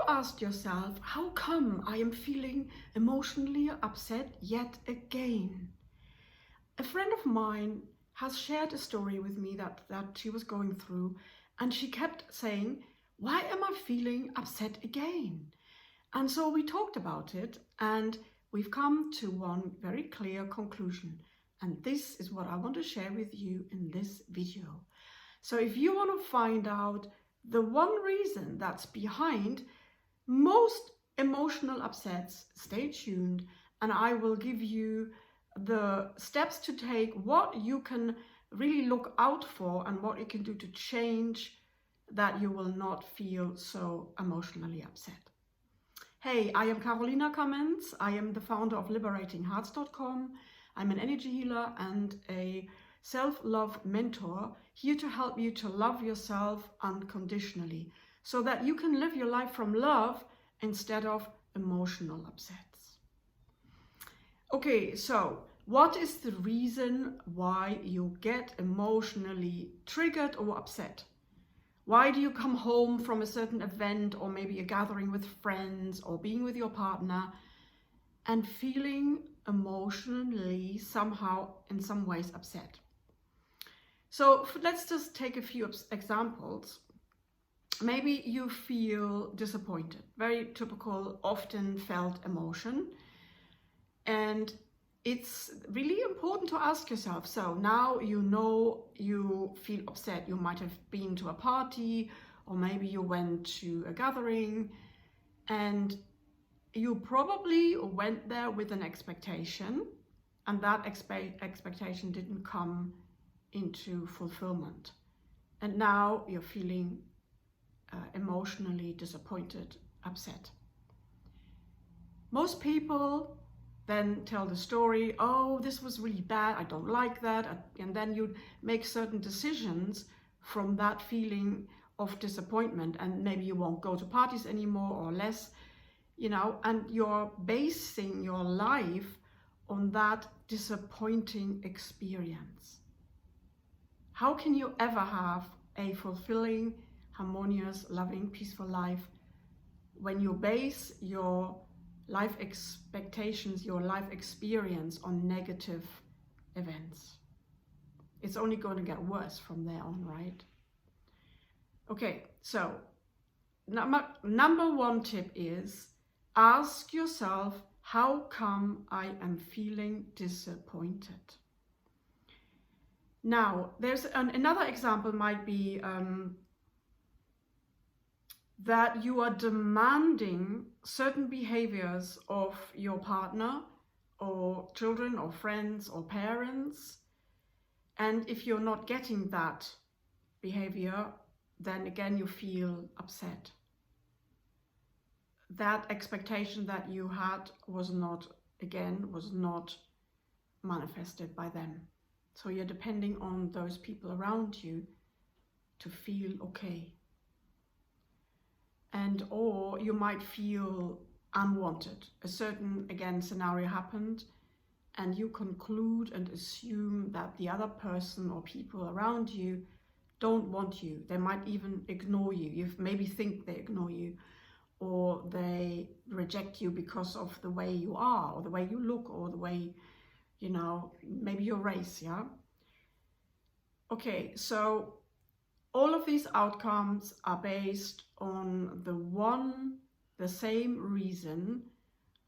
asked yourself, how come I am feeling emotionally upset yet again? A friend of mine has shared a story with me that she was going through, and she kept saying, why am I feeling upset again? And so we talked about it, and we've come to one very clear conclusion. And this is what I want to share with you in this video. So if you want to find out the one reason that's behind most emotional upsets, stay tuned, and I will give you the steps to take, what you can really look out for and what you can do to change that you will not feel so emotionally upset. Hey, I am Cummins. I am the founder of LiberatingHearts.com. I'm an energy healer and a self-love mentor, here to help you to love yourself unconditionally so that you can live your life from love instead of emotional upsets. Okay, so what is the reason why you get emotionally triggered or upset? Why do you come home from a certain event or maybe a gathering with friends or being with your partner and feeling emotionally somehow in some ways upset? So let's just take a few examples. Maybe you feel disappointed, very typical, often felt emotion. And it's really important to ask yourself, so now you know you feel upset. You might have been to a party, or maybe you went to a gathering, and you probably went there with an expectation, and that expectation didn't come into fulfillment. And now you're feeling emotionally disappointed, upset. Most people then tell the story, oh, this was really bad, I don't like that. And then you make certain decisions from that feeling of disappointment, and maybe you won't go to parties anymore or less, you know, and you're basing your life on that disappointing experience. How can you ever have a fulfilling, harmonious, loving, peaceful life when you base your life expectations, your life experience on negative events? It's only going to get worse from there on, right? Okay, so number one tip is ask yourself, how come I am feeling disappointed? Now, there's another example might be that you are demanding certain behaviors of your partner or children or friends or parents. And if you're not getting that behavior, then again, you feel upset. That expectation that you had was not manifested by them. So you're depending on those people around you to feel okay. And or you might feel unwanted. A certain, again, scenario happened, and you conclude and assume that the other person or people around you don't want you. They might even ignore you. You maybe think they ignore you, or they reject you because of the way you are, or the way you look, or the way, you know, maybe your race, yeah? Okay, so all of these outcomes are based on the same reason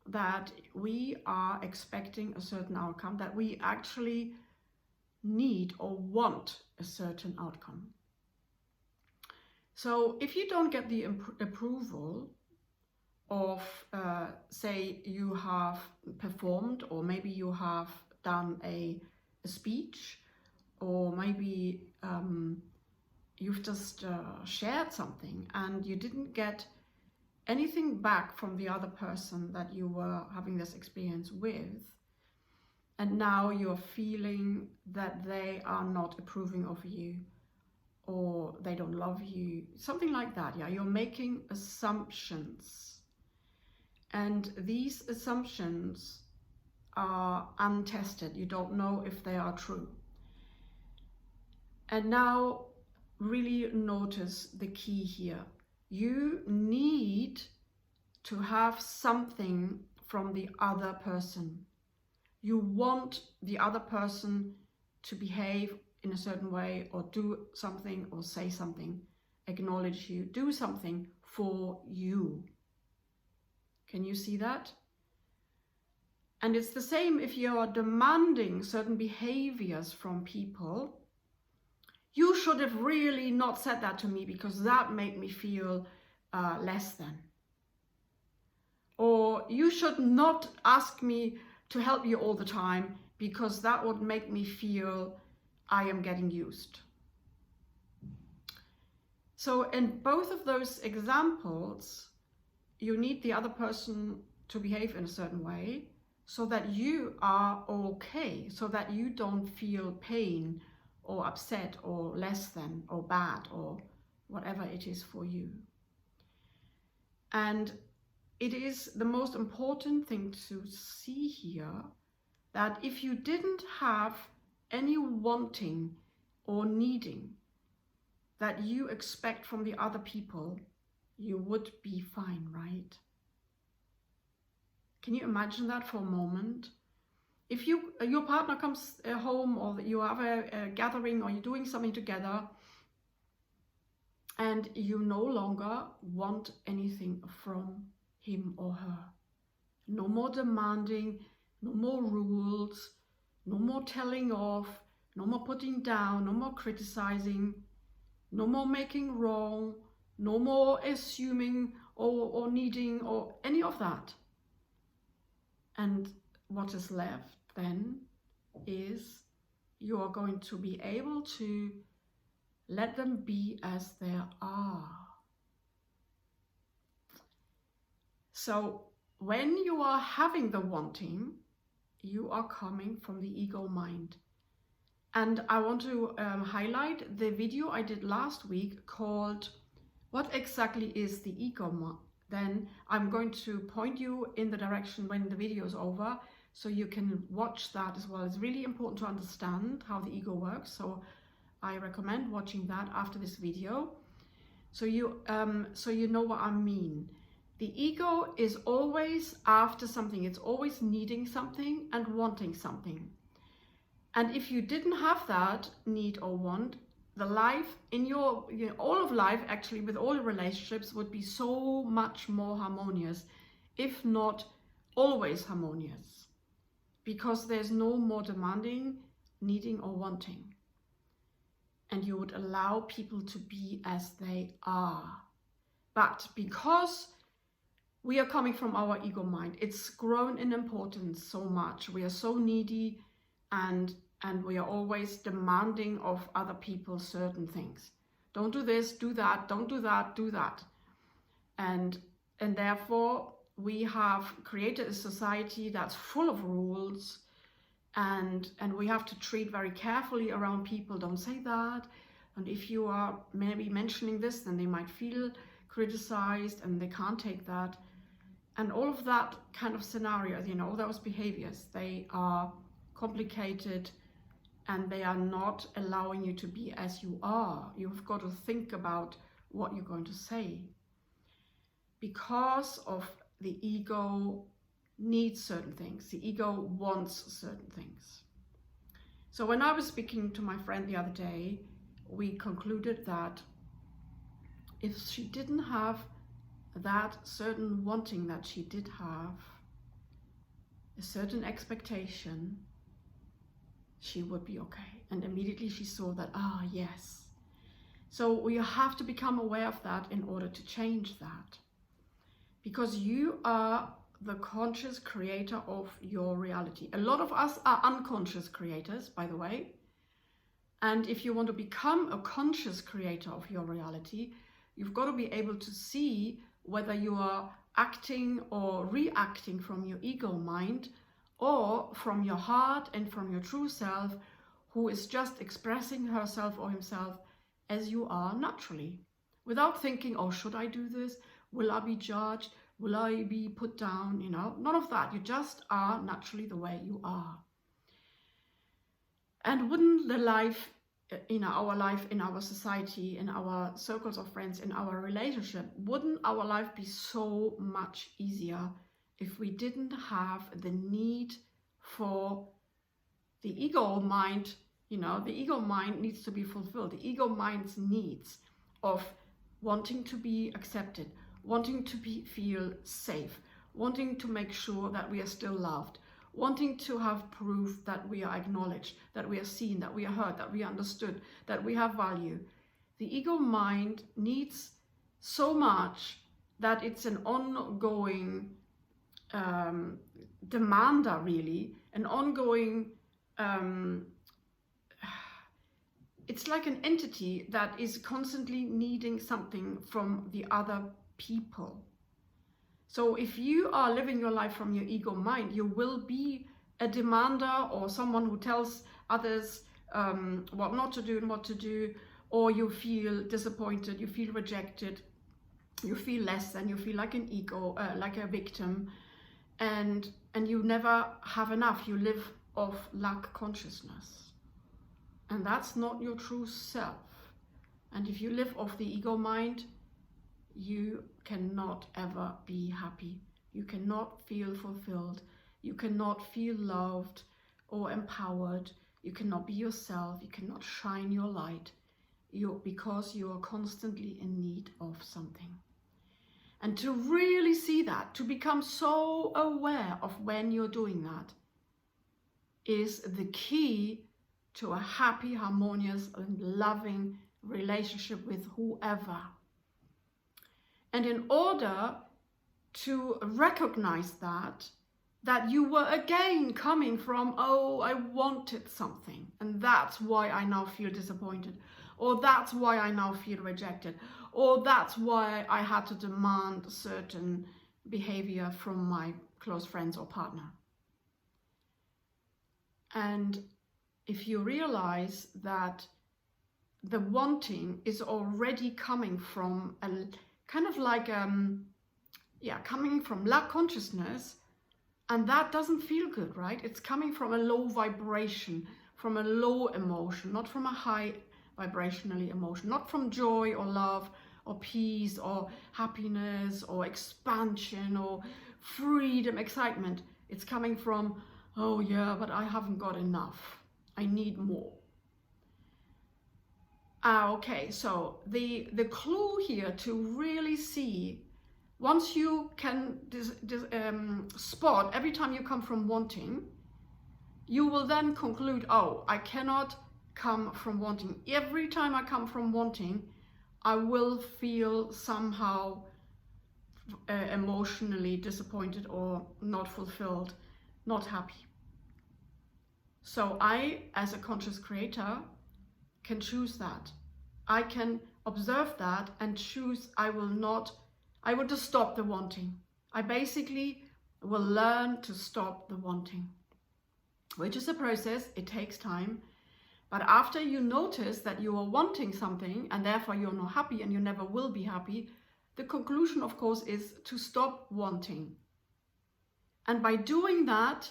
that we are expecting a certain outcome, that we actually need or want a certain outcome. So if you don't get the approval of, say, you have performed, or maybe you have done a speech, or maybe you've just shared something and you didn't get anything back from the other person that you were having this experience with, and now you're feeling that they are not approving of you, or they don't love you, something like that, yeah? You're making assumptions, and these assumptions are untested. You don't know if they are true. And now really notice the key here. You need to have something from the other person. You want the other person to behave in a certain way, or do something, or say something, acknowledge you, do something for you. Can you see that? And it's the same if you are demanding certain behaviors from people. You should have really not said that to me because that made me feel less than. Or you should not ask me to help you all the time because that would make me feel I am getting used. So in both of those examples, you need the other person to behave in a certain way so that you are okay, so that you don't feel pain or upset or less than or bad or whatever it is for you. And it is the most important thing to see here that if you didn't have any wanting or needing that you expect from the other people, you would be fine, right? Can you imagine that for a moment? If your partner comes home, or you have a gathering, or you're doing something together, and you no longer want anything from him or her. No more demanding, no more rules, no more telling off, no more putting down, no more criticizing, no more making wrong, no more assuming or needing or any of that. And what is left then is you are going to be able to let them be as they are. So when you are having the wanting, you are coming from the ego mind. And I want to highlight the video I did last week called What Exactly is the Ego Mind? Then I'm going to point you in the direction when the video is over so you can watch that as well. It's really important to understand how the ego works. So I recommend watching that after this video. So you know what I mean. The ego is always after something. It's always needing something and wanting something. And if you didn't have that need or want, the life in all of life, actually, with all the relationships, would be so much more harmonious, if not always harmonious, because there's no more demanding, needing or wanting. And you would allow people to be as they are. But because we are coming from our ego mind, it's grown in importance so much. We are so needy, and we are always demanding of other people certain things. Don't do this, do that, don't do that, do that. And therefore we have created a society that's full of rules, and we have to treat very carefully around people. Don't say that. And if you are maybe mentioning this, then they might feel criticized and they can't take that. And all of that kind of scenarios, all those behaviors, they are complicated, and they are not allowing you to be as you are. You've got to think about what you're going to say, because of the ego needs certain things. The ego wants certain things. So when I was speaking to my friend the other day, we concluded that if she didn't have that certain wanting that she did have, a certain expectation, she would be okay. And immediately she saw that, yes. So we have to become aware of that in order to change that. Because you are the conscious creator of your reality. A lot of us are unconscious creators, by the way. And if you want to become a conscious creator of your reality, you've got to be able to see whether you are acting or reacting from your ego mind, or from your heart and from your true self, who is just expressing herself or himself as you are naturally, without thinking, oh, should I do this? Will I be judged? Will I be put down? None of that. You just are naturally the way you are. And wouldn't the life in our life, in our society, in our circles of friends, in our relationship, wouldn't our life be so much easier if we didn't have the need for the ego mind? You know, the ego mind needs to be fulfilled. The ego mind's needs of wanting to be accepted, wanting to feel safe, wanting to make sure that we are still loved, wanting to have proof that we are acknowledged, that we are seen, that we are heard, that we are understood, that we have value. The ego mind needs so much that it's an ongoing demander, really, an ongoing it's like an entity that is constantly needing something from the other people. So if you are living your life from your ego mind, you will be a demander, or someone who tells others what not to do and what to do, or you feel disappointed, you feel rejected, you feel less than, you feel like an ego, like a victim, and you never have enough. You live off lack consciousness. And that's not your true self. And if you live off the ego mind, you cannot ever be happy. You cannot feel fulfilled. You cannot feel loved or empowered. You cannot be yourself. You cannot shine your light because you are constantly in need of something. And to really see that, to become so aware of when you're doing that, is the key to a happy, harmonious, and loving relationship with whoever. And in order to recognize that you were again coming from, oh, I wanted something, and that's why I now feel disappointed, or that's why I now feel rejected, or that's why I had to demand certain behavior from my close friends or partner. And if you realize that the wanting is already coming from a kind of like coming from lack consciousness, and that doesn't feel good, right? It's coming from a low vibration, from a low emotion, not from a high vibrationally emotion, not from joy or love or peace or happiness or expansion or freedom, excitement. It's coming from, oh yeah, but I haven't got enough. I need more. Okay, so the clue here to really see, once you can spot every time you come from wanting, you will then conclude, oh, I cannot come from wanting. Every time I come from wanting, I will feel somehow emotionally disappointed or not fulfilled, not happy. So I, as a conscious creator, can choose that. I can observe that and choose I will just stop the wanting. I basically will learn to stop the wanting, which is a process. It takes time. But after you notice that you are wanting something and therefore you're not happy and you never will be happy, the conclusion, of course, is to stop wanting. And by doing that,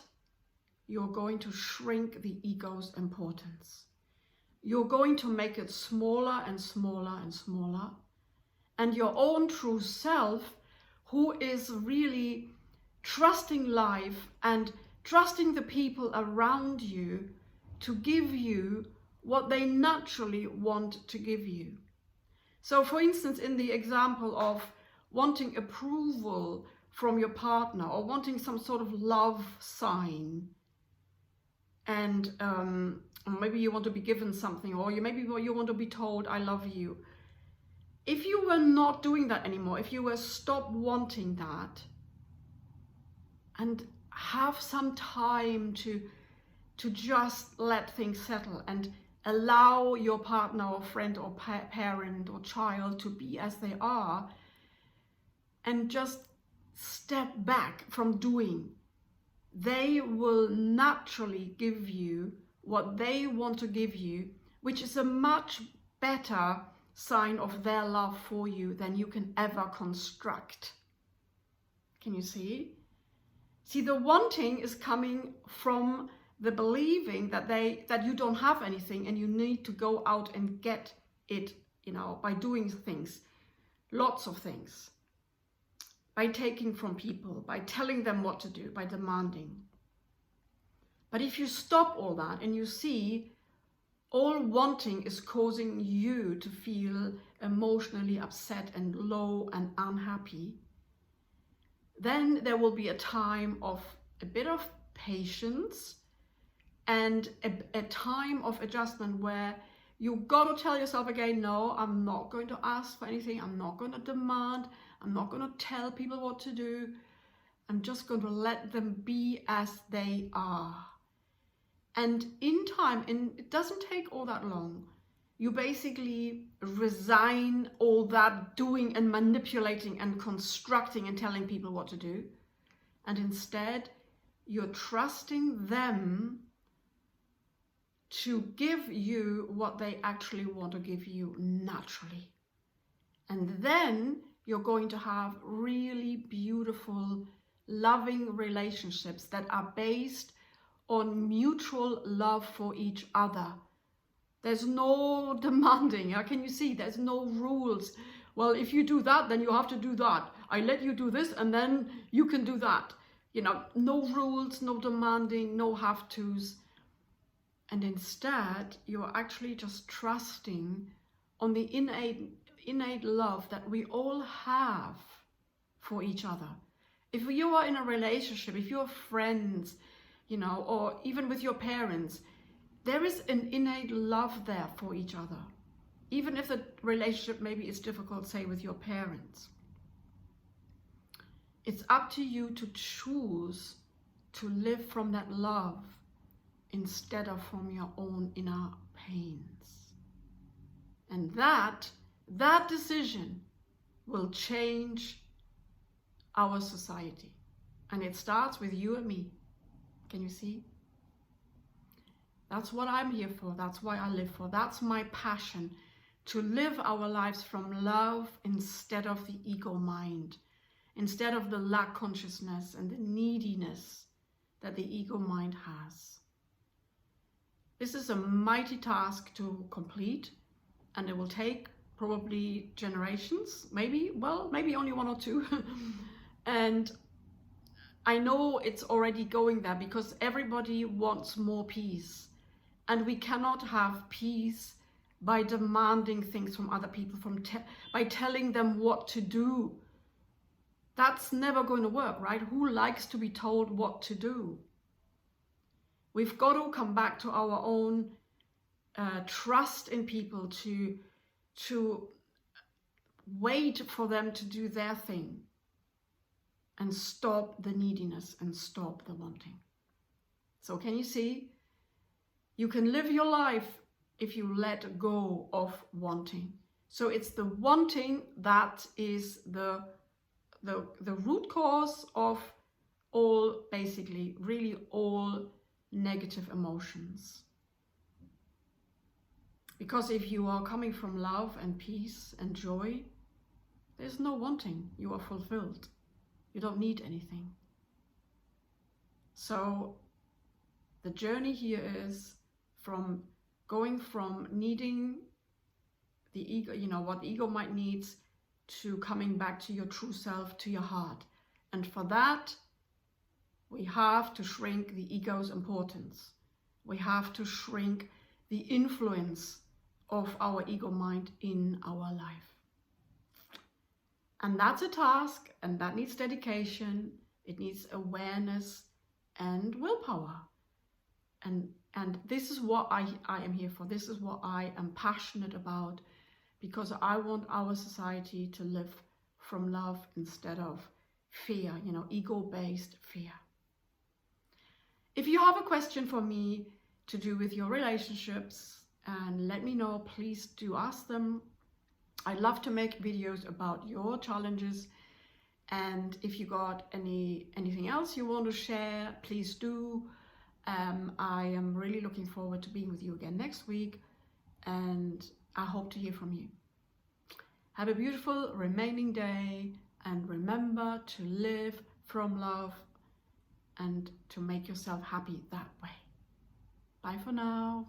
you're going to shrink the ego's importance. You're going to make it smaller and smaller and smaller. And your own true self, who is really trusting life and trusting the people around you to give you what they naturally want to give you. So for instance, in the example of wanting approval from your partner or wanting some sort of love sign, and maybe you want to be given something, or maybe you want to be told, I love you. If you were not doing that anymore, if you were stop wanting that and have some time to just let things settle and allow your partner or friend or parent or child to be as they are, and just step back from doing, they will naturally give you what they want to give you, which is a much better sign of their love for you than you can ever construct. Can you see? See, the wanting is coming from the believing that you don't have anything and you need to go out and get it, by doing things, lots of things, by taking from people, by telling them what to do, by demanding. But if you stop all that and you see all wanting is causing you to feel emotionally upset and low and unhappy, then there will be a time of a bit of patience and a time of adjustment where you got to tell yourself again, no, I'm not going to ask for anything. I'm not going to demand. I'm not going to tell people what to do. I'm just going to let them be as they are. And in time, and it doesn't take all that long, you basically resign all that doing and manipulating and constructing and telling people what to do. And instead, you're trusting them to give you what they actually want to give you naturally. And then you're going to have really beautiful, loving relationships that are based on mutual love for each other. There's no demanding. Can you see? There's no rules. Well, if you do that, then you have to do that. I let you do this, and then you can do that. No rules, no demanding, no have-tos. And instead, you're actually just trusting on the innate love that we all have for each other. If you are in a relationship, if you're friends, or even with your parents, there is an innate love there for each other. Even if the relationship maybe is difficult, say with your parents. It's up to you to choose to live from that love instead of from your own inner pains. And that decision will change our society. And it starts with you and me. Can you see? That's what I'm here for. That's why I live for. That's my passion, to live our lives from love instead of the ego mind, instead of the lack consciousness and the neediness that the ego mind has. This is a mighty task to complete, and it will take probably generations, maybe only one or two. And I know it's already going there because everybody wants more peace. And we cannot have peace by demanding things from other people, by telling them what to do. That's never going to work, right? Who likes to be told what to do? We've got to come back to our own trust in people, to wait for them to do their thing and stop the neediness and stop the wanting. So can you see? You can live your life if you let go of wanting. So it's the wanting that is the root cause of all, basically, really all negative emotions. Because if you are coming from love and peace and joy, there's no wanting. You are fulfilled. You don't need anything. So the journey here is from going from needing the ego, what the ego might need, to coming back to your true self, to your heart. And for that, we have to shrink the ego's importance. We have to shrink the influence of our ego mind in our life. And that's a task, and that needs dedication. It needs awareness and willpower. And this is what I am here for. This is what I am passionate about, because I want our society to live from love instead of fear, ego-based fear. If you have a question for me to do with your relationships, and let me know, please do ask them. I love to make videos about your challenges. And if you got anything else you want to share, please do. I am really looking forward to being with you again next week, and I hope to hear from you. Have a beautiful remaining day, and remember to live from love and to make yourself happy that way. Bye for now.